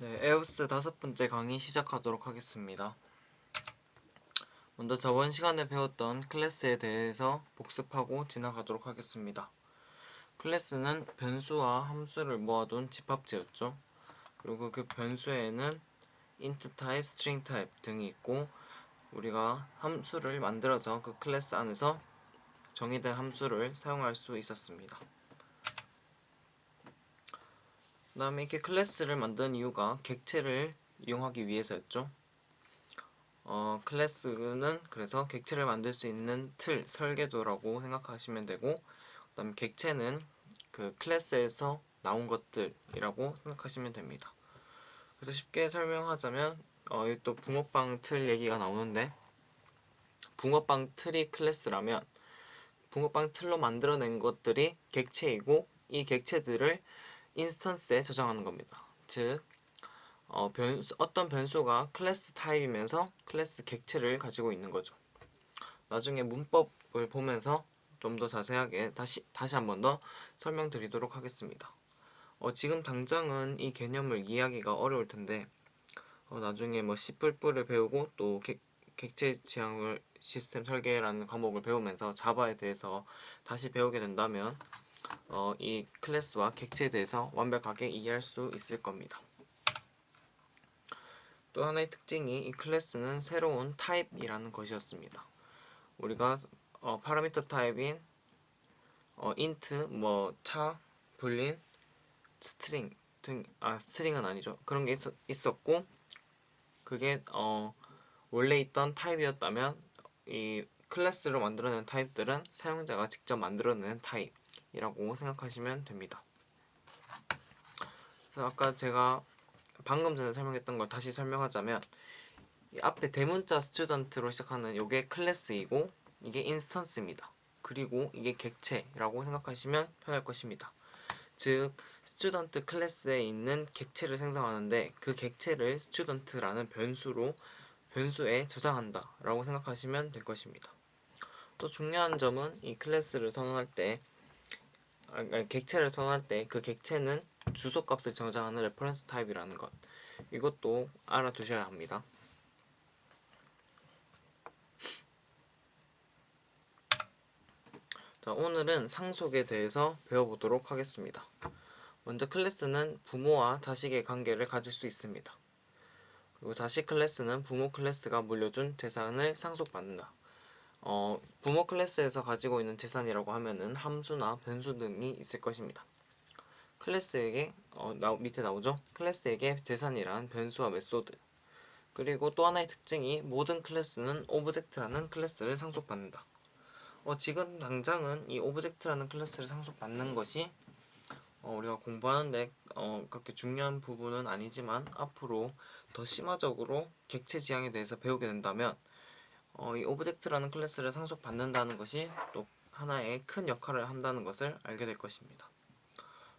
네, 에오스 5번째 강의 시작하도록 하겠습니다. 먼저 저번 시간에 배웠던 클래스에 대해서 복습하고 지나가도록 하겠습니다. 클래스는 변수와 함수를 모아둔 집합체였죠. 그리고 그 변수에는 int 타입, string 타입 등이 있고 우리가 함수를 만들어서 그 클래스 안에서 정의된 함수를 사용할 수 있었습니다. 그 다음에 이렇게 클래스를 만든 이유가 객체를 이용하기 위해서였죠. 클래스는 그래서 객체를 만들 수 있는 틀, 설계도라고 생각하시면 되고, 그 다음에 객체는 그 클래스에서 나온 것들이라고 생각하시면 됩니다. 그래서 쉽게 설명하자면 또 붕어빵 틀 얘기가 나오는데, 붕어빵 틀이 클래스라면 붕어빵 틀로 만들어낸 것들이 객체이고, 이 객체들을 인스턴스에 저장하는 겁니다. 즉 어떤 변수가 클래스 타입이면서 클래스 객체를 가지고 있는 거죠. 나중에 문법을 보면서 좀 더 자세하게 다시 한 번 더 설명드리도록 하겠습니다. 지금 당장은 이 개념을 이해하기가 어려울 텐데 나중에 뭐 C++을 배우고 또 객체 지향을 시스템 설계라는 과목을 배우면서 자바에 대해서 다시 배우게 된다면 이 클래스와 객체에 대해서 완벽하게 이해할 수 있을 겁니다. 또 하나의 특징이 이 클래스는 새로운 타입이라는 것이었습니다. 우리가 파라미터 타입인 int, 차, 불린, 스트링 등, 스트링은 아니죠. 그런 게 있었고 그게 원래 있던 타입이었다면 이 클래스로 만들어낸 타입들은 사용자가 직접 만들어낸 타입이라고 생각하시면 됩니다. 그래서 아까 제가 방금 전에 설명했던 걸 다시 설명하자면 이 앞에 대문자 스튜던트로 시작하는 이게 클래스이고 이게 인스턴스입니다. 그리고 이게 객체라고 생각하시면 편할 것입니다. 즉 스튜던트 클래스에 있는 객체를 생성하는데 그 객체를 스튜던트라는 변수에 저장한다 라고 생각하시면 될 것입니다. 또 중요한 점은 이 클래스를 선언할 때 객체를 선언할 때 그 객체는 주소값을 저장하는 레퍼런스 타입이라는 것, 이것도 알아두셔야 합니다. 자, 오늘은 상속에 대해서 배워보도록 하겠습니다. 먼저 클래스는 부모와 자식의 관계를 가질 수 있습니다. 그리고 자식 클래스는 부모 클래스가 물려준 재산을 상속받는다. 부모 클래스에서 가지고 있는 재산이라고 하면은 함수나 변수 등이 있을 것입니다. 클래스에게 밑에 나오죠? 클래스에게 재산이란 변수와 메소드. 그리고 또 하나의 특징이 모든 클래스는 오브젝트라는 클래스를 상속받는다. 지금 당장은 이 오브젝트라는 클래스를 상속받는 것이 우리가 공부하는데 그렇게 중요한 부분은 아니지만 앞으로 더 심화적으로 객체 지향에 대해서 배우게 된다면 이 오브젝트라는 클래스를 상속받는다는 것이 또 하나의 큰 역할을 한다는 것을 알게 될 것입니다.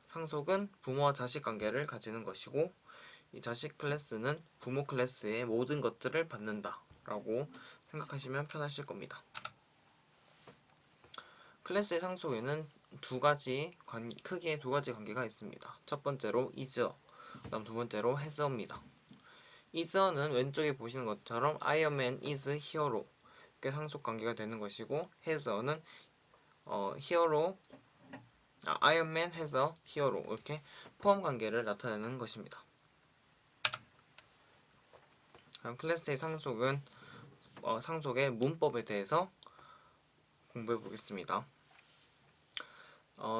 상속은 부모와 자식 관계를 가지는 것이고 이 자식 클래스는 부모 클래스의 모든 것들을 받는다 라고 생각하시면 편하실 겁니다. 클래스의 상속에는 크게 두 가지 관계가 있습니다. 첫 번째로 is어, 그다음 두 번째로 has어입니다. is어는 왼쪽에 보시는 것처럼 Iron Man is hero 게 상속 관계가 되는 것이고 has어는 Iron Man has a hero 이렇게 포함 관계를 나타내는 것입니다. 그럼 클래스의 상속의 문법에 대해서 공부해 보겠습니다.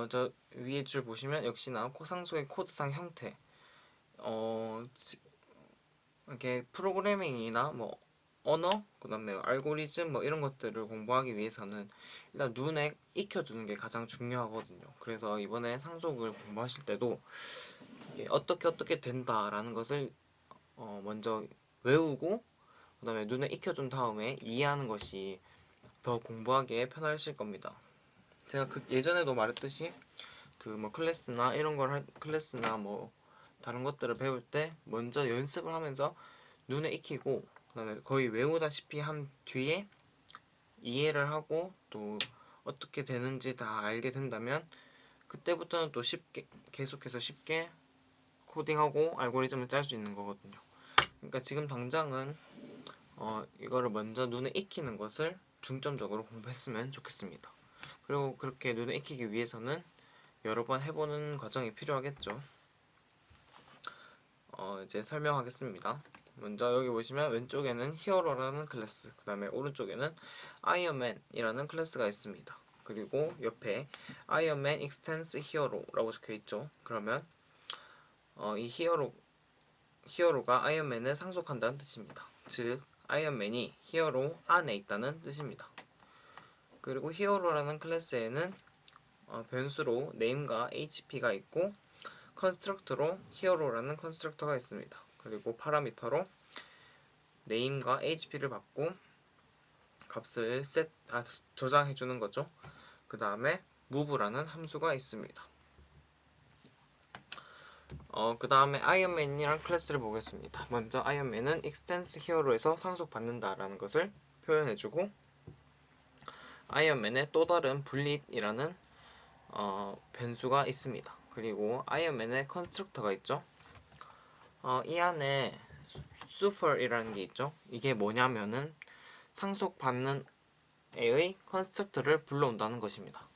저 위에 줄 보시면 역시나 상속의 코드상 형태, 이렇게 프로그래밍이나 언어, 그 다음에 알고리즘 이런 것들을 공부하기 위해서는 일단 눈에 익혀주는 게 가장 중요하거든요. 그래서 이번에 상속을 공부하실 때도 이게 어떻게 된다라는 것을 먼저 외우고 그 다음에 눈에 익혀준 다음에 이해하는 것이 더 공부하기에 편하실 겁니다. 제가 예전에도 말했듯이 클래스나 다른 것들을 배울 때 먼저 연습을 하면서 눈에 익히고 그다음에 거의 외우다시피 한 뒤에 이해를 하고 또 어떻게 되는지 다 알게 된다면 그때부터는 또 계속해서 쉽게 코딩하고 알고리즘을 짤 수 있는 거거든요. 그러니까 지금 당장은 이거를 먼저 눈에 익히는 것을 중점적으로 공부했으면 좋겠습니다. 그리고 그렇게 눈에 익히기 위해서는 여러 번 해보는 과정이 필요하겠죠. 이제 설명하겠습니다. 먼저 여기 보시면 왼쪽에는 히어로라는 클래스, 그 다음에 오른쪽에는 아이언맨이라는 클래스가 있습니다. 그리고 옆에 아이언맨 익스텐스 히어로라고 적혀있죠. 그러면 이 히어로가 아이언맨을 상속한다는 뜻입니다. 즉 아이언맨이 히어로 안에 있다는 뜻입니다. 그리고 히어로라는 클래스에는 변수로 name과 hp가 있고 컨스트럭터로 히어로라는 컨스트럭터가 있습니다. 그리고 파라미터로 name과 hp를 받고 값을 저장해 주는 거죠. 그 다음에 move라는 함수가 있습니다. 그 다음에 아이언맨이란 클래스를 보겠습니다. 먼저 아이언맨은 extends hero에서 상속받는다 라는 것을 표현해주고 아이언맨의 또 다른 분릿이라는 변수가 있습니다. 그리고 아이언맨의 컨스트럭터가 있죠. 이 안에 super이라는 게 있죠. 이게 뭐냐면은 상속받는 애의 컨스트럭터를 불러온다는 것입니다.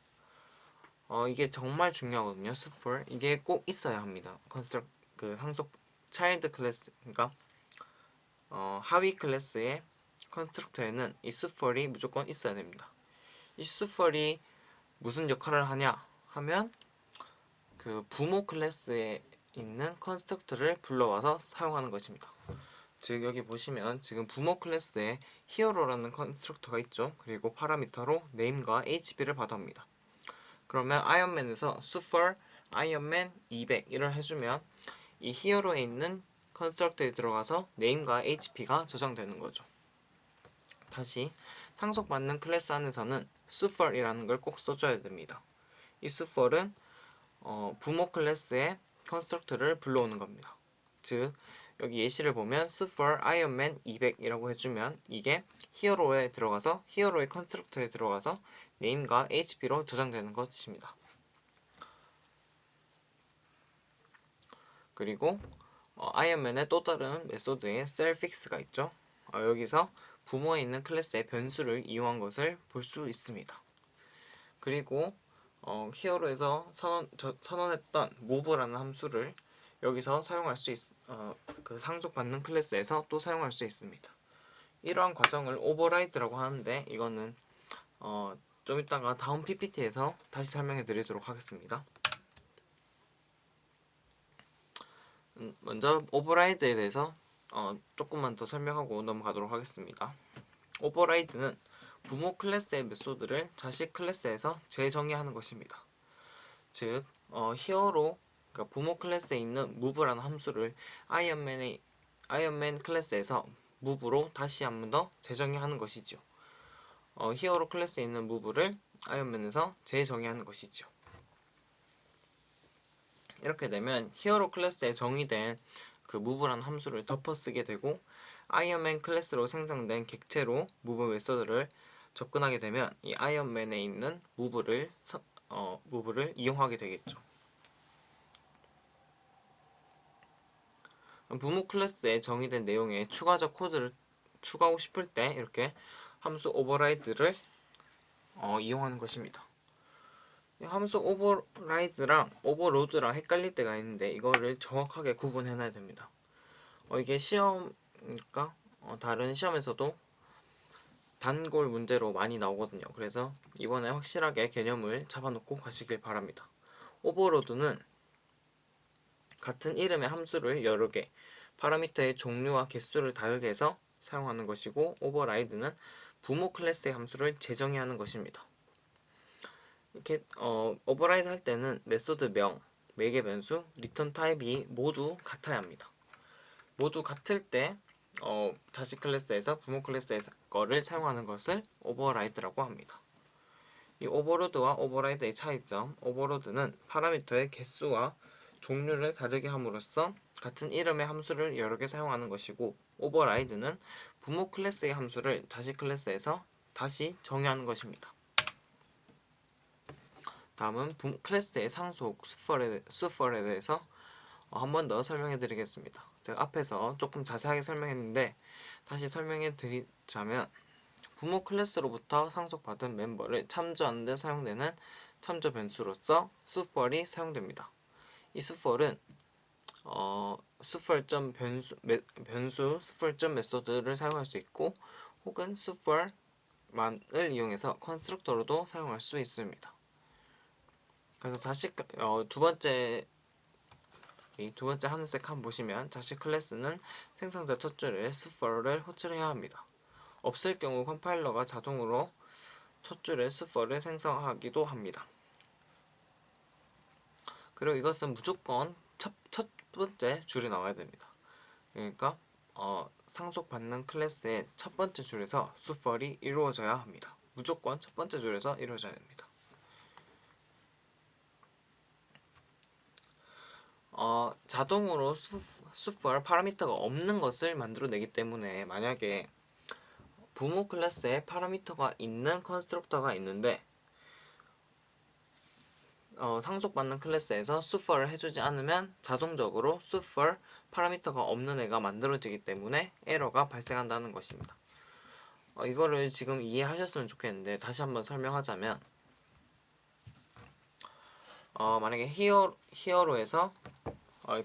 이게 정말 중요하거든요. super 이게 꼭 있어야 합니다. 그 상속 차일드 클래스 그러니까 하위 클래스의 컨스트럭터에는 이 super이 무조건 있어야 됩니다. 이 super이 무슨 역할을 하냐 하면 그 부모 클래스에 있는 컨스트럭터를 불러와서 사용하는 것입니다. 즉 여기 보시면 지금 부모 클래스에 히어로라는 컨스트럭터가 있죠. 그리고 파라미터로 name과 hb를 받아옵니다. 그러면 아이언맨에서 super 아이언맨 200을 해주면 이 히어로에 있는 컨스트럭터에 들어가서 name과 hp가 저장되는 거죠. 다시 상속받는 클래스 안에서는 super이라는 걸 꼭 써줘야 됩니다. 이 super은 부모 클래스의 컨스트럭터를 불러오는 겁니다. 즉 여기 예시를 보면 super ironman 200이라고 해주면 이게 히어로에 들어가서 히어로의 컨스트럭터에 들어가서 name과 hp로 저장되는 것입니다. 그리고 아이언맨의 또 다른 메소드에 셀픽스가 있죠. 여기서 부모에 있는 클래스의 변수를 이용한 것을 볼 수 있습니다. 그리고 히어로에서 선언했던 move라는 함수를 여기서 사용할 수 그 상속받는 클래스에서 또 사용할 수 있습니다. 이러한 과정을 오버라이드라고 하는데 이거는 좀 이따가 다음 PPT에서 다시 설명해 드리도록 하겠습니다. 먼저 오버라이드에 대해서 조금만 더 설명하고 넘어가도록 하겠습니다. 오버라이드는 부모 클래스의 메소드를 자식 클래스에서 재정의하는 것입니다. 즉 히어로 그러니까 부모 클래스에 있는 move라는 함수를 아이언맨 클래스에서 move로 다시 한 번 더 재정의하는 것이죠. 히어로 클래스에 있는 move를 아이언맨에서 재정의하는 것이죠. 이렇게 되면 히어로 클래스에 정의된 그 move라는 함수를 덮어쓰게 되고 아이언맨 클래스로 생성된 객체로 move 메서드를 접근하게 되면 이 아이언맨에 있는 move를 이용하게 되겠죠. 부모 클래스에 정의된 내용에 추가적 코드를 추가하고 싶을 때 이렇게 함수 오버라이드를 이용하는 것입니다. 함수 오버라이드랑 오버로드랑 헷갈릴 때가 있는데 이거를 정확하게 구분해 놔야 됩니다. 이게 시험이니까 다른 시험에서도 단골 문제로 많이 나오거든요. 그래서 이번에 확실하게 개념을 잡아놓고 가시길 바랍니다. 오버로드는 같은 이름의 함수를 여러 개, 파라미터의 종류와 개수를 다르게 해서 사용하는 것이고 오버라이드는 부모 클래스의 함수를 재정의하는 것입니다. 이렇게 오버라이드 할 때는 메소드 명, 매개 변수, 리턴 타입이 모두 같아야 합니다. 모두 같을 때 자식 클래스에서 부모 클래스의 거를 사용하는 것을 오버라이드라고 합니다. 이 오버로드와 오버라이드의 차이점, 오버로드는 파라미터의 개수와 종류를 다르게 함으로써 같은 이름의 함수를 여러 개 사용하는 것이고 오버라이드는 부모 클래스의 함수를 자식 클래스에서 다시 정의하는 것입니다. 다음은 클래스의 상속 수퍼에 대해서 한 번 더 설명해 드리겠습니다. 제가 앞에서 조금 자세하게 설명했는데 다시 설명해 드리자면, 부모 클래스로부터 상속받은 멤버를 참조하는 데 사용되는 참조 변수로서 수펄이 사용됩니다. 이 수펄은 수펄점 변수 수펄점 메소드를 사용할 수 있고, 혹은 수펄만을 이용해서 컨스트럭터로도 사용할 수 있습니다. 그래서 두 번째 하늘색 칸 보시면, 자식 클래스는 생성자 첫 줄에 수펄을 호출해야 합니다. 없을 경우 컴파일러가 자동으로 첫 줄에 수펄을 생성하기도 합니다. 그리고 이것은 무조건 첫 번째 줄이 나와야 됩니다. 그러니까 상속받는 클래스의 첫 번째 줄에서 수펄이 이루어져야 합니다. 무조건 첫 번째 줄에서 이루어져야 됩니다. 자동으로 수펄 파라미터가 없는 것을 만들어내기 때문에, 만약에 부모 클래스에 파라미터가 있는 컨스트럭터가 있는데 상속받는 클래스에서 수펄을 해주지 않으면 자동적으로 수펄 파라미터가 없는 애가 만들어지기 때문에 에러가 발생한다는 것입니다. 이거를 지금 이해하셨으면 좋겠는데 다시 한번 설명하자면, 만약에 히어로에서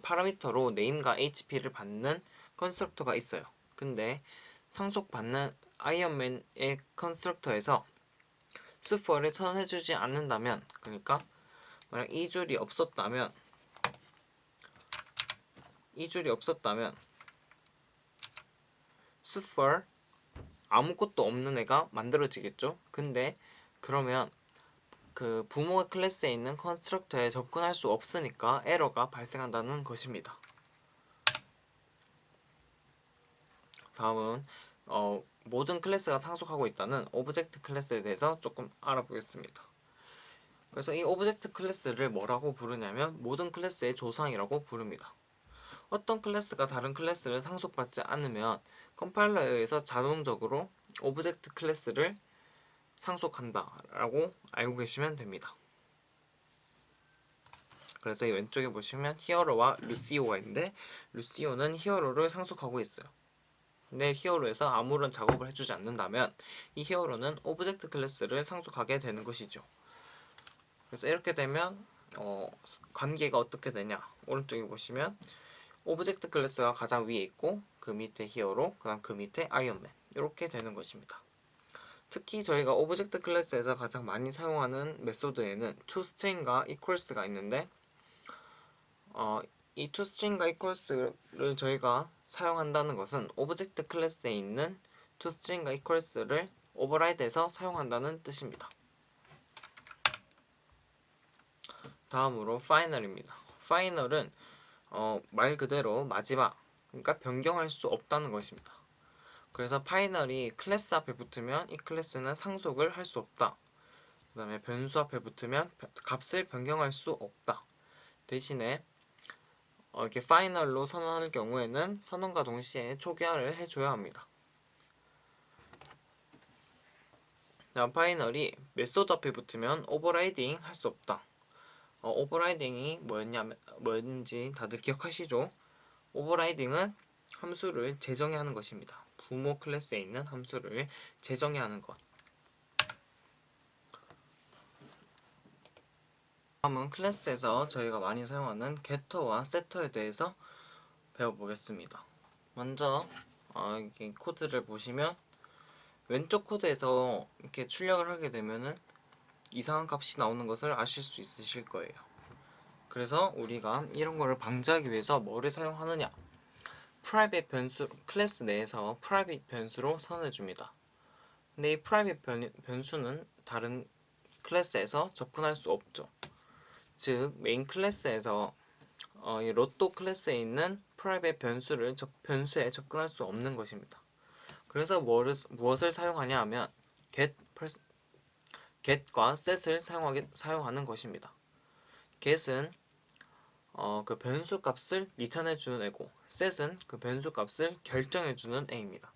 파라미터로 네임과 HP를 받는 컨스트럭터가 있어요. 근데 상속받는 아이언맨의 컨스트럭터에서 수펄을 선해주지 않는다면, 그러니까 만약 이 줄이 없었다면 수펄 아무것도 없는 애가 만들어지겠죠. 근데 그러면 그 부모 클래스에 있는 컨스트럭터에 접근할 수 없으니까 에러가 발생한다는 것입니다. 다음은 모든 클래스가 상속하고 있다는 오브젝트 클래스에 대해서 조금 알아보겠습니다. 그래서 이 오브젝트 클래스를 뭐라고 부르냐면, 모든 클래스의 조상이라고 부릅니다. 어떤 클래스가 다른 클래스를 상속받지 않으면 컴파일러에 의해서 자동적으로 오브젝트 클래스를 상속한다 라고 알고 계시면 됩니다. 그래서 이 왼쪽에 보시면 히어로와 루시오가 있는데, 루시오는 히어로를 상속하고 있어요. 근데 히어로에서 아무런 작업을 해주지 않는다면 이 히어로는 오브젝트 클래스를 상속하게 되는 것이죠. 그래서 이렇게 되면 관계가 어떻게 되냐, 오른쪽에 보시면 오브젝트 클래스가 가장 위에 있고 그 밑에 히어로, 그 다음 그 밑에 아이언맨, 이렇게 되는 것입니다. 특히 저희가 오브젝트 클래스에서 가장 많이 사용하는 메소드에는 toString과 equals가 있는데, 이 toString과 equals를 저희가 사용한다는 것은 오브젝트 클래스에 있는 toString과 equals를 오버라이드해서 사용한다는 뜻입니다. 다음으로 final입니다. final은 말 그대로 마지막, 그러니까 변경할 수 없다는 것입니다. 그래서 final이 클래스 앞에 붙으면 이 클래스는 상속을 할 수 없다. 그 다음에 변수 앞에 붙으면 값을 변경할 수 없다. 대신에 이렇게 final로 선언할 경우에는 선언과 동시에 초기화를 해줘야 합니다. 다음 final이 메소드 앞에 붙으면 오버라이딩 할 수 없다. 오버라이딩이 뭐였는지 다들 기억하시죠? 오버라이딩은 함수를 재정의 하는 것입니다. 부모 클래스에 있는 함수를 재정의 하는 것. 다음은 클래스에서 저희가 많이 사용하는 getter와 setter에 대해서 배워보겠습니다. 먼저 이렇게 코드를 보시면, 왼쪽 코드에서 이렇게 출력을 하게 되면은 이상한 값이 나오는 것을 아실 수 있으실 거예요. 그래서 우리가 이런 거를 방지하기 위해서 뭐를 사용하느냐, private 변수, 클래스 내에서 private 변수로 선언해줍니다. 근데 이 private 변수는 다른 클래스에서 접근할 수 없죠. 즉 메인 클래스에서 이 로또 클래스에 있는 private 변수에 접근할 수 없는 것입니다. 그래서 무엇을 사용하냐 하면 get과 set을 사용하는 것입니다. get은 그 변수 값을 리턴해주는 애고, set은 그 변수 값을 결정해주는 애입니다.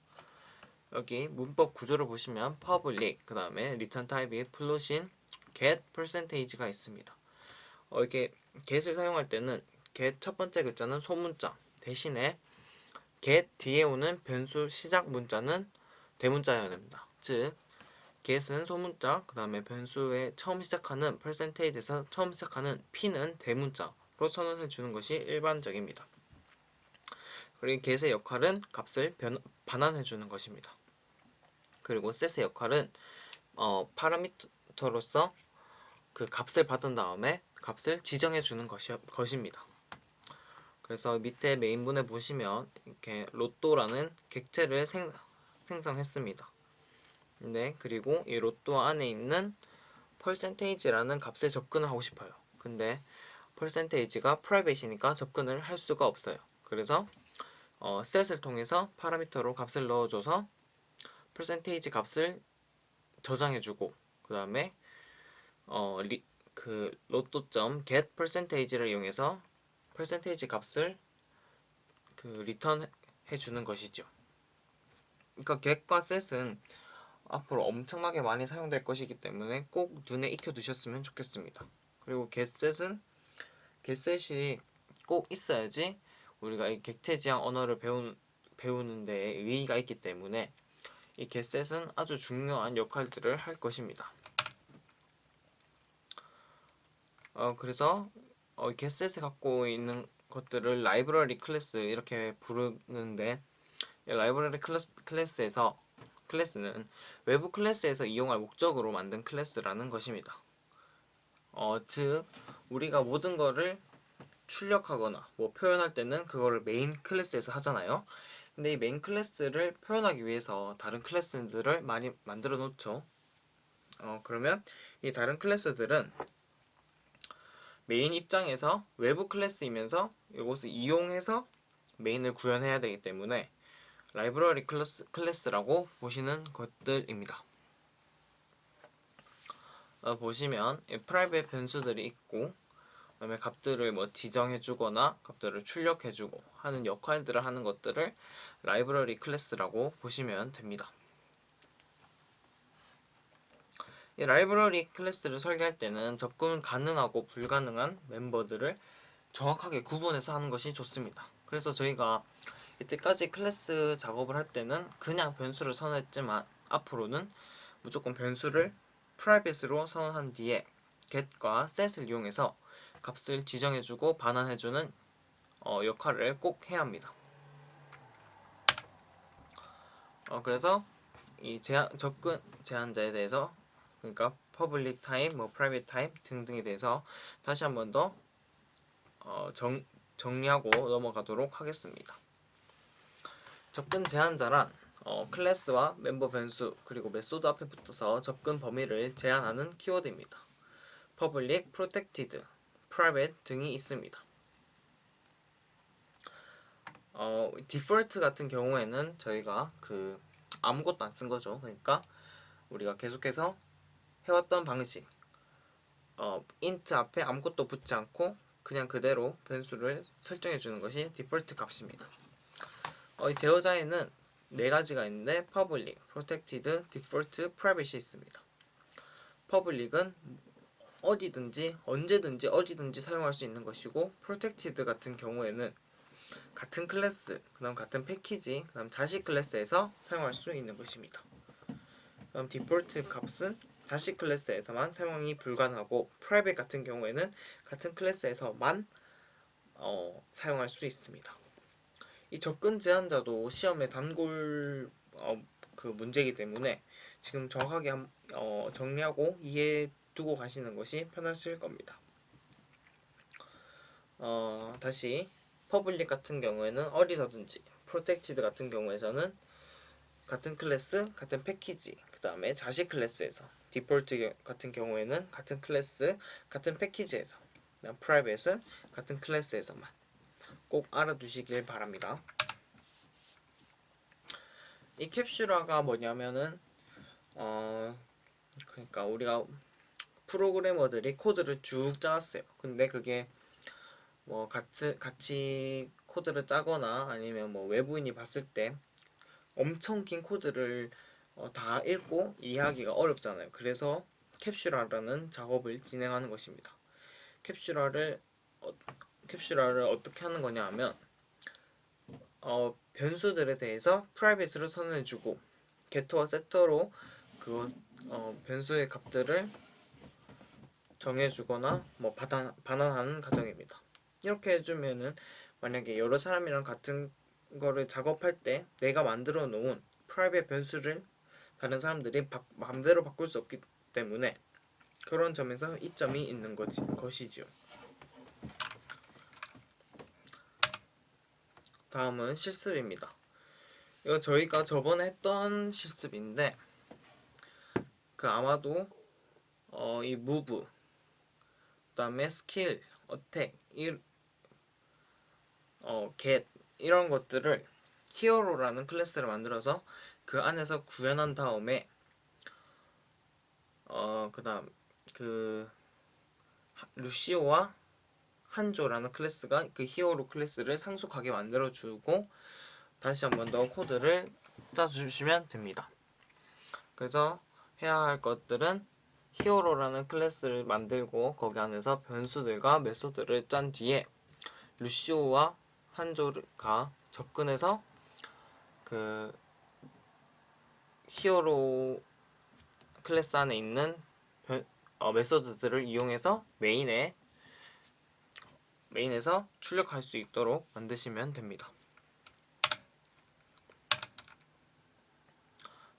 여기 문법 구조를 보시면 public, 그 다음에 return 타입이 float인 get percentage가 있습니다. 이렇게 get을 사용할 때는 get 첫 번째 글자는 소문자 대신에 get 뒤에 오는 변수 시작 문자는 대문자여야 됩니다. 즉 get은 소문자, 그 다음에 변수의 처음 시작하는 percentage에서 처음 시작하는 p는 대문자로 선언해 주는 것이 일반적입니다. 그리고 get의 역할은 값을 반환해 주는 것입니다. 그리고 set의 역할은 파라미터로서 그 값을 받은 다음에 값을 지정해 주는 것입니다. 그래서 밑에 메인문에 보시면 이렇게 로또라는 객체를 생성했습니다. 네, 그리고 이 로또 안에 있는 percentage라는 값에 접근을 하고 싶어요. 근데 percentage가 private이니까 접근을 할 수가 없어요. 그래서 set을 통해서 파라미터로 값을 넣어줘서 percentage 값을 저장해주고 그 다음에 그 로또.get percentage를 이용해서 percentage 값을 그 리턴 해주는 것이죠. 그러니까 get과 set은 앞으로 엄청나게 많이 사용될 것이기 때문에 꼭 눈에 익혀 두셨으면 좋겠습니다. 그리고 getset이 꼭 있어야지 우리가 이 객체 지향 언어를 배우는 데 의의가 있기 때문에 이 getset은 아주 중요한 역할들을 할 것입니다. 그래서 getset이 갖고 있는 것들을 라이브러리 클래스 이렇게 부르는데 라이브러리 클래스는 외부 클래스에서 이용할 목적으로 만든 클래스라는 것입니다. 즉 우리가 모든 거를 출력하거나 뭐 표현할 때는 그거를 메인 클래스에서 하잖아요. 근데 이 메인 클래스를 표현하기 위해서 다른 클래스들을 많이 만들어 놓죠. 그러면 이 다른 클래스들은 메인 입장에서 외부 클래스이면서 이것을 이용해서 메인을 구현해야 되기 때문에 라이브러리 클래스라고 보시는 것들입니다. 보시면 프라이빗 변수들이 있고 그다음에 값들을 뭐 지정해주거나 값들을 출력해주고 하는 역할들을 하는 것들을 라이브러리 클래스라고 보시면 됩니다. 이 라이브러리 클래스를 설계할 때는 접근 가능하고 불가능한 멤버들을 정확하게 구분해서 하는 것이 좋습니다. 그래서 저희가 이때까지 클래스 작업을 할 때는 그냥 변수를 선언했지만 앞으로는 무조건 변수를 프라이빗으로 선언한 뒤에 get과 set을 이용해서 값을 지정해주고 반환해주는 역할을 꼭 해야 합니다. 그래서 이 접근 제한자에 대해서 그러니까 public time, 뭐 private time 등등에 대해서 다시 한 번 더 정리하고 넘어가도록 하겠습니다. 접근 제한자란 클래스와 멤버 변수 그리고 메소드 앞에 붙어서 접근 범위를 제한하는 키워드입니다. public, protected, private 등이 있습니다. 디폴트 같은 경우에는 저희가 그 아무것도 안 쓴 거죠. 그러니까 우리가 계속해서 해왔던 방식 int 앞에 아무것도 붙지 않고 그냥 그대로 변수를 설정해 주는 것이 디폴트 값입니다. 이 제어자에는 네 가지가 있는데 public, protected, default, private이 있습니다. public은 어디든지 언제든지 어디든지 사용할 수 있는 것이고 protected 같은 경우에는 같은 클래스, 그 다음 같은 패키지, 그 다음 자식 클래스에서 사용할 수 있는 것입니다. 그럼 디폴트 값은 자식 클래스에서만 사용이 불가능하고 프라이빗 같은 경우에는 같은 클래스에서만 사용할 수 있습니다. 이 접근 제한자도 시험의 단골 그 문제이기 때문에 지금 정확하게 정리하고 이해해 두고 가시는 것이 편하실 겁니다. 다시 퍼블릭 같은 경우에는 어디서든지, 프로텍티드 같은 경우에서는 같은 클래스, 같은 패키지, 그 다음에 자식 클래스에서, 디폴트 같은 경우에는 같은 클래스, 같은 패키지에서, 프라이빗은 같은 클래스에서만 꼭 알아두시길 바랍니다. 이 캡슐화가 뭐냐면은 그러니까 우리가 프로그래머들이 코드를 쭉 짜왔어요. 근데 그게 뭐 같이 코드를 짜거나 아니면 뭐 외부인이 봤을 때 엄청 긴 코드를 다 읽고 이해하기가 어렵잖아요. 그래서 캡슐화라는 작업을 진행하는 것입니다. 캡슐화를 캡슐화를 어떻게 하는 거냐 하면 변수들에 대해서 프라이빗으로 선언해주고 게터와 세터로 그 변수의 값들을 정해주거나 뭐 반환하는 과정입니다. 이렇게 해주면은 만약에 여러 사람이랑 같은 거를 작업할 때 내가 만들어 놓은 프라이빗 변수를 다른 사람들이 마음대로 바꿀 수 없기 때문에 그런 점에서 이점이 있는 것이지요. 다음은 실습입니다. 이거 저희가 저번에 했던 실습인데 그 아마도 이 move, 그다음에 스킬, 어택, get 이런 것들을 히어로라는 클래스를 만들어서 그 안에서 구현한 다음에 그다음 그 루시오와 한조라는 클래스가 그 히어로 클래스를 상속하게 만들어주고 다시 한 번 더 코드를 짜주시면 됩니다. 그래서 해야 할 것들은 히어로라는 클래스를 만들고 거기 안에서 변수들과 메소드를 짠 뒤에 루시오와 한조가 접근해서 그 히어로 클래스 안에 있는 메소드들을 이용해서 메인에서 출력할 수 있도록 만드시면 됩니다.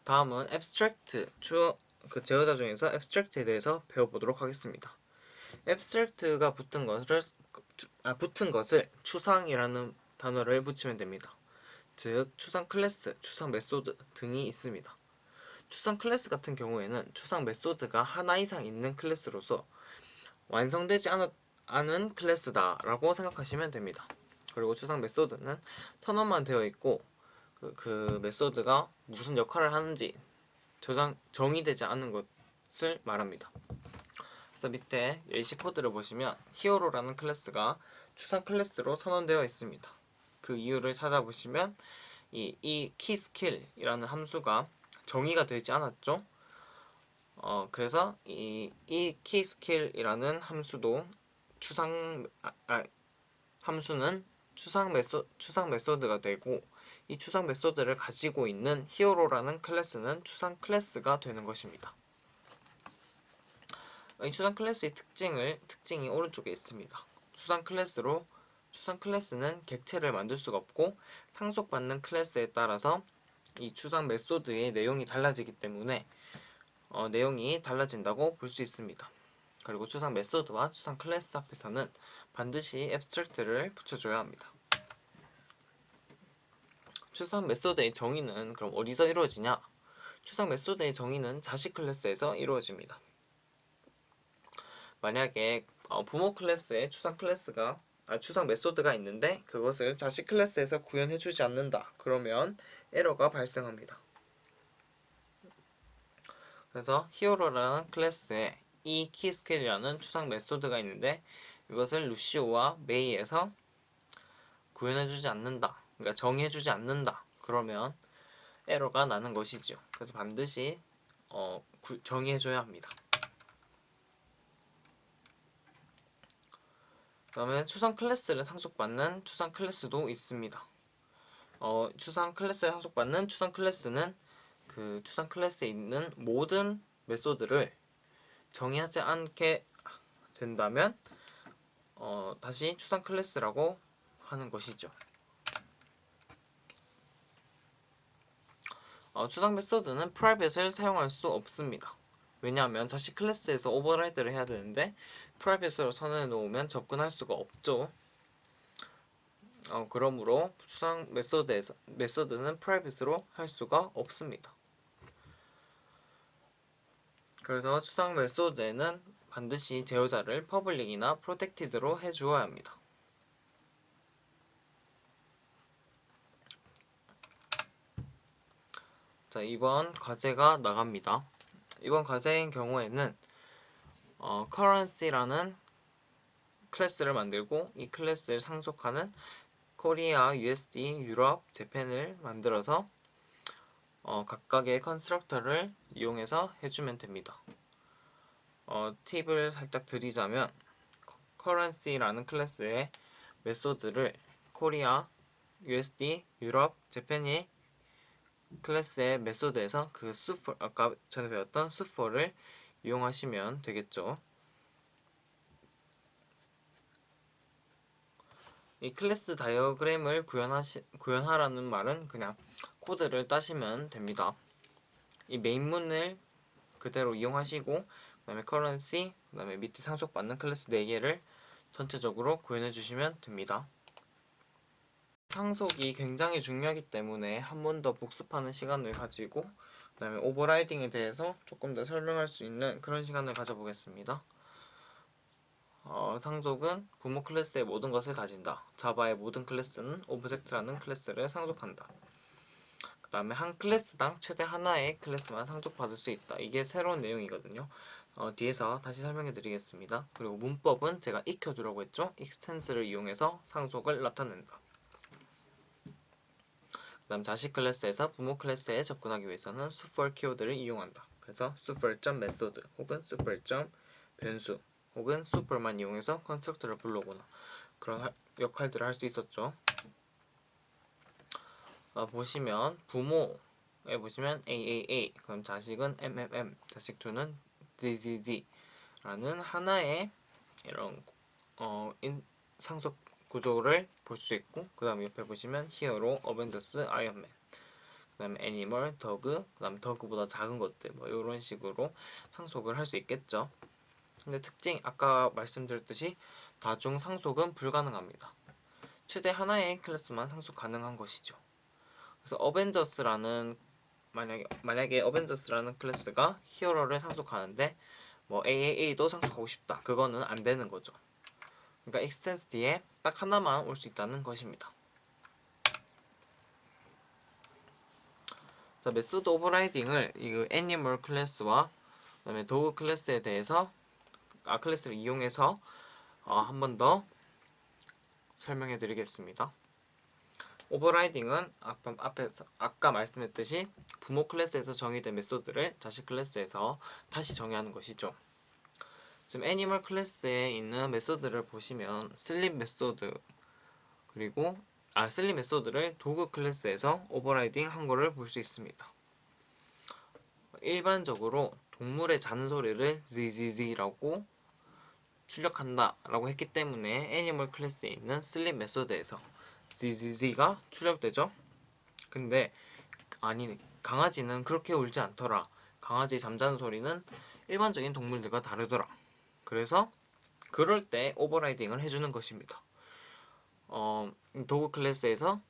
다음은 abstract, 그 제어자 중에서 abstract에 대해서 배워보도록 하겠습니다. abstract가 붙은 것을 추상이라는 단어를 붙이면 됩니다. 즉 추상 클래스, 추상 메소드 등이 있습니다. 추상 클래스 같은 경우에는 추상 메소드가 하나 이상 있는 클래스로서 완성되지 않은 클래스다 라고 생각하시면 됩니다. 그리고 추상 메소드는 선언만 되어 있고 그 메소드가 무슨 역할을 하는지 정의되지 않은 것을 말합니다. 그래서 밑에 예시 코드를 보시면 히어로라는 클래스가 추상 클래스로 선언되어 있습니다. 그 이유를 찾아보시면 이 키스킬이라는 함수가 정의가 되지 않았죠. 그래서 이 키스킬이라는 함수는 추상 메소드가 되고 이 추상 메소드를 가지고 있는 히어로라는 클래스는 추상 클래스가 되는 것입니다. 이 추상 클래스의 특징이 오른쪽에 있습니다. 추상 클래스는 객체를 만들 수가 없고 상속받는 클래스에 따라서 이 추상 메소드의 내용이 달라지기 때문에 내용이 달라진다고 볼 수 있습니다. 그리고 추상 메소드와 추상 클래스 앞에서는 반드시 abstract를 붙여줘야 합니다. 추상 메소드의 정의는 그럼 어디서 이루어지냐? 추상 메소드의 정의는 자식 클래스에서 이루어집니다. 만약에 부모 클래스에 추상 메소드가 있는데 그것을 자식 클래스에서 구현해주지 않는다. 그러면 에러가 발생합니다. 그래서 히어로라는 클래스에 이 키스케일이라는 추상 메소드가 있는데 이것을 루시오와 메이에서 구현해주지 않는다. 그러니까 정의해주지 않는다. 그러면 에러가 나는 것이죠. 그래서 반드시 정의해줘야 합니다. 그다음에 추상 클래스를 상속받는 추상 클래스도 있습니다. 추상 클래스를 상속받는 추상 클래스는 그 추상 클래스에 있는 모든 메소드를 정의하지 않게 된다면 다시 추상 클래스라고 하는 것이죠. 추상 메소드는 프라이빗을 사용할 수 없습니다. 왜냐하면 자식 클래스에서 오버라이드를 해야 되는데 프라이빗으로 선언해 놓으면 접근할 수가 없죠. 그러므로 추상 메소드는 프라이빗으로 할 수가 없습니다. 그래서 추상 메소드에는 반드시 제어자를 퍼블릭이나 프로텍티드로 해주어야 합니다. 자, 이번 과제가 나갑니다. 이번 과제인 경우에는 currency라는 클래스를 만들고 이 클래스를 상속하는 코리아, USD, 유럽, 재팬을 만들어서 각각의 컨스트럭터를 이용해서 해주면 됩니다. 팁을 살짝 드리자면 currency라는 클래스에 메소드를 코리아, USD, 유럽, 재팬이 클래스의 메소드에서 그 수포, 아까 전에 배웠던 수포를 이용하시면 되겠죠. 이 클래스 다이어그램을 구현하라는 말은 그냥 코드를 따시면 됩니다. 이 메인문을 그대로 이용하시고 그 다음에 currency, 그 다음에 밑에 상속받는 클래스 4개를 전체적으로 구현해 주시면 됩니다. 상속이 굉장히 중요하기 때문에 한 번 더 복습하는 시간을 가지고 그 다음에 오버라이딩에 대해서 조금 더 설명할 수 있는 그런 시간을 가져보겠습니다. 상속은 부모 클래스의 모든 것을 가진다. 자바의 모든 클래스는 오브젝트라는 클래스를 상속한다. 그 다음에 한 클래스당 최대 하나의 클래스만 상속받을 수 있다. 이게 새로운 내용이거든요. 뒤에서 다시 설명해 드리겠습니다. 그리고 문법은 제가 익혀두라고 했죠. extense를 이용해서 상속을 나타낸다. 그 다음 자식 클래스에서 부모 클래스에 접근하기 위해서는 super 키워드를 이용한다. 그래서 super.method 혹은 super.변수 혹은 super만 이용해서 컨스트럭터를 불러오거나 그런 역할들을 할 수 있었죠. 보시면 부모에 보시면 AAA, 그럼 자식은 MMM, 자식2는 ZZZ라는 하나의 이런 상속 구조를 볼 수 있고, 그 다음 옆에 보시면 히어로, 어벤져스, 아이언맨, 그 다음에 애니멀, 더그, 그 다음 더그보다 작은 것들 뭐 이런 식으로 상속을 할 수 있겠죠. 근데 특징 아까 말씀드렸듯이 다중 상속은 불가능합니다. 최대 하나의 클래스만 상속 가능한 것이죠. 그래서 어벤져스라는 만약에 어벤져스라는 클래스가 히어로를 상속하는데 뭐 AAA도 상속하고 싶다. 그거는 안 되는 거죠. 그러니까 익스텐스 뒤에 딱 하나만 올 수 있다는 것입니다. 자, 메소드 오버라이딩을 이 애니멀 클래스와 그다음에 도그 클래스에 대해서 클래스를 이용해서 한 번 더 설명해 드리겠습니다. 오버라이딩은 아까 말씀했듯이 부모 클래스에서 정의된 메소드를 자식 클래스에서 다시 정의하는 것이죠. 지금 애니멀 클래스에 있는 메소드를 보시면 슬립 메소드 그리고 슬립 메소드를 도그 클래스에서 오버라이딩 한 거를 볼 수 있습니다. 일반적으로 동물의 잔소리를 zz라고 출력한다 라고 했기 때문에 애니멀 클래스에 있는 슬립 메소드에서 zz가 출력되죠. 근데 아니, 강아지는 그렇게 울지 않더라. 강아지 잠자는 소리는 일반적인 동물들과 다르더라. 그래서 그럴 때 오버라이딩을 해주는 것입니다. 도구 클래스에서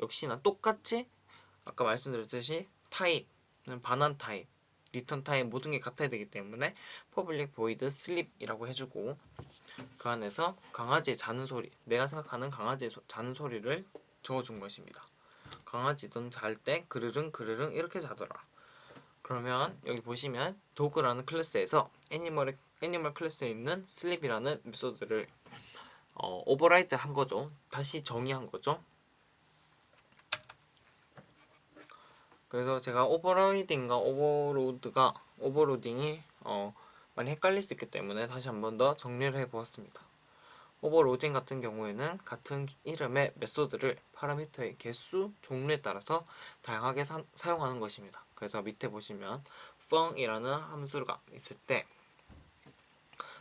역시나 똑같이 아까 말씀드렸듯이 타입은 반환 타입, 리턴 타입 모든 게 같아야 되기 때문에 public void sleep이라고 해주고 그 안에서 강아지의 자는 소리, 내가 생각하는 강아지의 자는 소리를 적어준 것입니다. 강아지든 잘 때 그르릉 그르릉 이렇게 자더라. 그러면 여기 보시면 도그라는 클래스에서 애니멀 클래스에 있는 sleep이라는 메소드를 오버라이드 한 거죠. 다시 정의한 거죠. 그래서 제가 오버라이딩과 오버로딩이 많이 헷갈릴 수 있기 때문에 다시 한 번 더 정리를 해보았습니다. 오버로딩 같은 경우에는 같은 이름의 메소드를 파라미터의 개수, 종류에 따라서 다양하게 사용하는 것입니다. 그래서 밑에 보시면 fung이라는 함수가 있을 때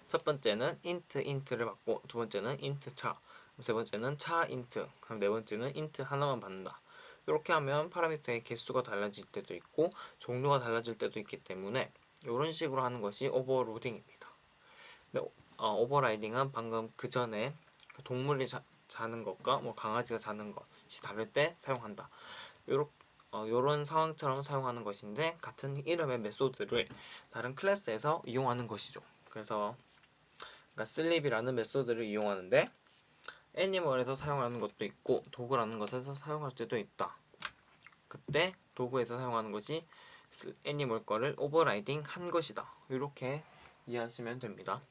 첫 번째는 int를 받고 두 번째는 int 차, 세 번째는 차 int, 그럼 네 번째는 int 하나만 받는다. 이렇게 하면 파라미터의 개수가 달라질 때도 있고 종류가 달라질 때도 있기 때문에 이런 식으로 하는 것이 오버로딩입니다. 근데 오버라이딩은 방금 그 전에 동물이 자는 것과 뭐 강아지가 자는 것이 다를 때 사용한다. 요런 상황처럼 사용하는 것인데 같은 이름의 메소드를 다른 클래스에서 이용하는 것이죠. 그래서 그러니까 슬립이라는 메소드를 이용하는데 애니멀에서 사용하는 것도 있고 도구라는 것에서 사용할 때도 있다. 그때 도구에서 사용하는 것이 애니멀 거를 오버라이딩 한 것이다. 이렇게 이해하시면 됩니다.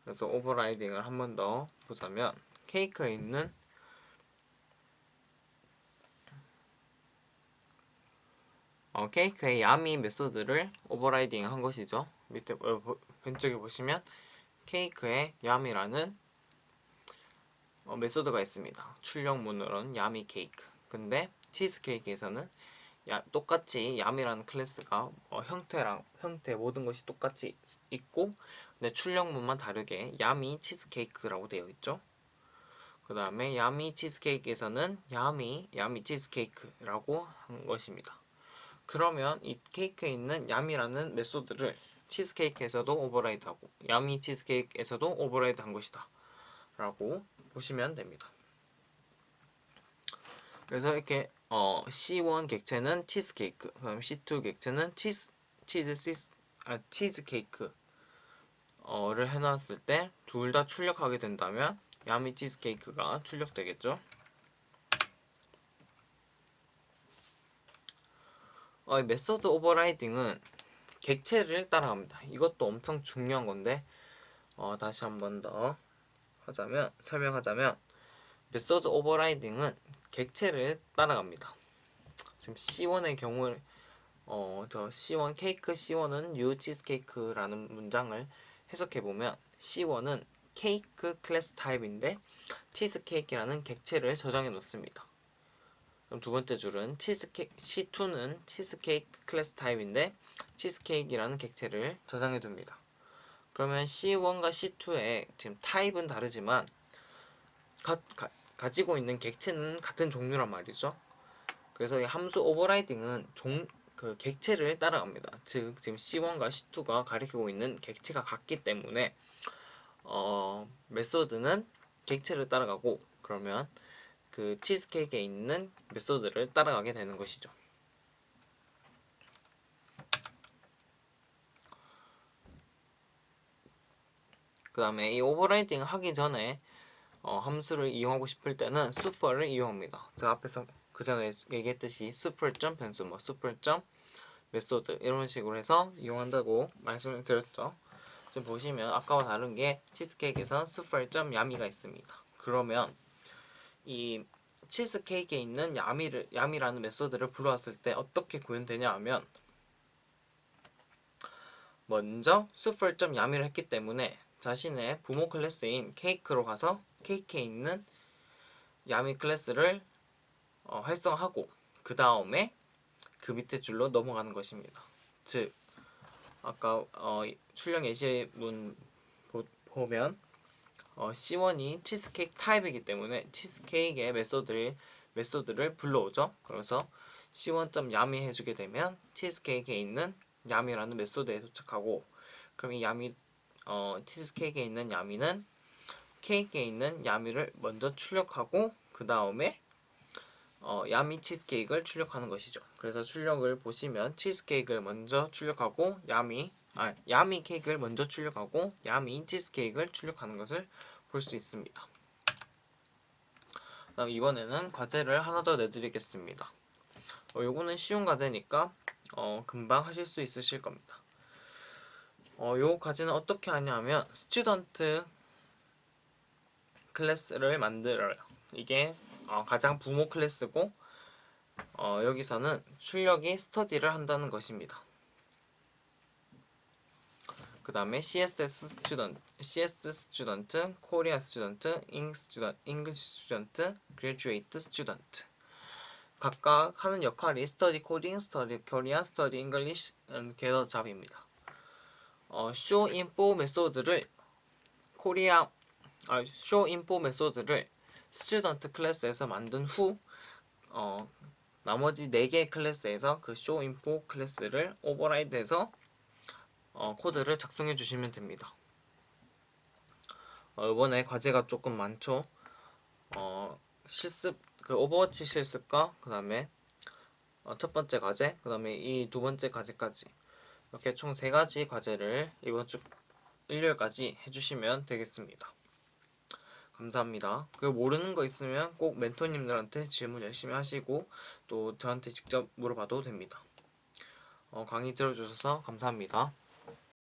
그래서 오버라이딩을 한 번 더 보자면 케이크에 있는 케이크의 야미 메소드를 오버라이딩 한 것이죠. 밑에 왼쪽에 보시면 케이크의 야미라는 메소드가 있습니다. 출력문으로는 야미 케이크. 근데 치즈 케이크에서는 똑같이 야미라는 클래스가 형태 모든 것이 똑같이 있고, 근데 출력문만 다르게 야미 치즈 케이크라고 되어 있죠. 그 다음에 야미 치즈케이크에서는 야미 치즈케이크라고 한 것입니다. 그러면 이 케이크에 있는 야미라는 메소드를 치즈케이크에서도 오버라이드하고 야미 치즈케이크에서도 오버라이드 한 것이다 라고 보시면 됩니다. 그래서 이렇게 C1 객체는 치즈케이크, 그다음 C2 객체는 치즈케이크를 해놨을 때 둘 다 출력하게 된다면 야미 치즈케이크가 출력되겠죠. 이 메소드 오버라이딩은 객체를 따라갑니다. 이것도 엄청 중요한 건데 다시 한 번 더 설명하자면 메소드 오버라이딩은 객체를 따라갑니다. 지금 C1의 경우에 저 C1 케이크 C1은 U 치즈케이크라는 문장을 해석해보면 C1은 케이크 클래스 타입인데 치즈케이크라는 객체를 저장해 놓습니다. 그럼 두 번째 줄은 C2는 치즈케이크 클래스 타입인데 치즈케이크라는 객체를 저장해 둡니다. 그러면 C1과 C2의 지금 타입은 다르지만 가지고 있는 객체는 같은 종류란 말이죠. 그래서 이 함수 오버라이딩은 그 객체를 따라갑니다. 즉 지금 C1과 C2가 가리키고 있는 객체가 같기 때문에 메소드는 객체를 따라가고, 그러면 그 치즈케이크에 있는 메소드를 따라가게 되는 것이죠. 그 다음에 이 오버라이딩 하기 전에 함수를 이용하고 싶을 때는 super를 이용합니다. 제가 앞에서 그 전에 얘기했듯이 super 변수, super 메소드 이런 식으로 해서 이용한다고 말씀을 드렸죠. 지금 보시면 아까와 다른 게 치즈케이크에선 super 야미가 있습니다. 그러면 이 치즈케이크에 있는 야미라는 메소드를 불러왔을 때 어떻게 구현되냐 하면, 먼저 super 야미를 했기 때문에 자신의 부모 클래스인 케이크로 가서 케이크에 있는 야미 클래스를 활성화하고 그 다음에 그 밑에 줄로 넘어가는 것입니다. 즉 아까 출력 예시문 보면 C1이 치즈케이크 타입이기 때문에 치즈케이크의 메소드를 불러오죠. 그래서 C1.yummy 해주게 되면 치즈케이크에 있는 yumy라는 메소드에 도착하고, 그럼 이 치즈케이크에 있는 yumy는 케이크에 있는 yumy를 먼저 출력하고 그 다음에 야미 치즈케이크를 출력하는 것이죠. 그래서 출력을 보시면 치즈케이크를 먼저 출력하고 야미 케이크를 먼저 출력하고 야미 치즈케이크를 출력하는 것을 볼 수 있습니다. 그다음 이번에는 과제를 하나 더 내드리겠습니다. 요거는 쉬운 과제니까 금방 하실 수 있으실 겁니다. 요 과제는 어떻게 하냐면 스튜던트 클래스를 만들어요. 이게 가장 부모 클래스고 여기서는 출력이 스터디를 한다는 것입니다. 그 다음에 CSS 스튜던트, 코리아 스튜던트, 잉글리시 스튜던트, 그레주에이트 스튜던트. 각각 하는 역할이 스터디 코딩, 스터디 코리안, 스터디 잉글리시 겟더 잡입니다. 쇼 인포 메소드를 스튜던트 클래스에서 만든 후 나머지 4개의 클래스에서 그 쇼 인포 클래스를 오버라이드해서 코드를 작성해 주시면 됩니다. 이번에 과제가 조금 많죠. 실습, 그 오버워치 실습과 그 다음에 첫 번째 과제, 그 다음에 이 두 번째 과제까지 이렇게 총 3가지 과제를 이번 주 일요일까지 해주시면 되겠습니다. 감사합니다. 그리고 모르는 거 있으면 꼭 멘토님들한테 질문 열심히 하시고 또 저한테 직접 물어봐도 됩니다. 강의 들어주셔서 감사합니다.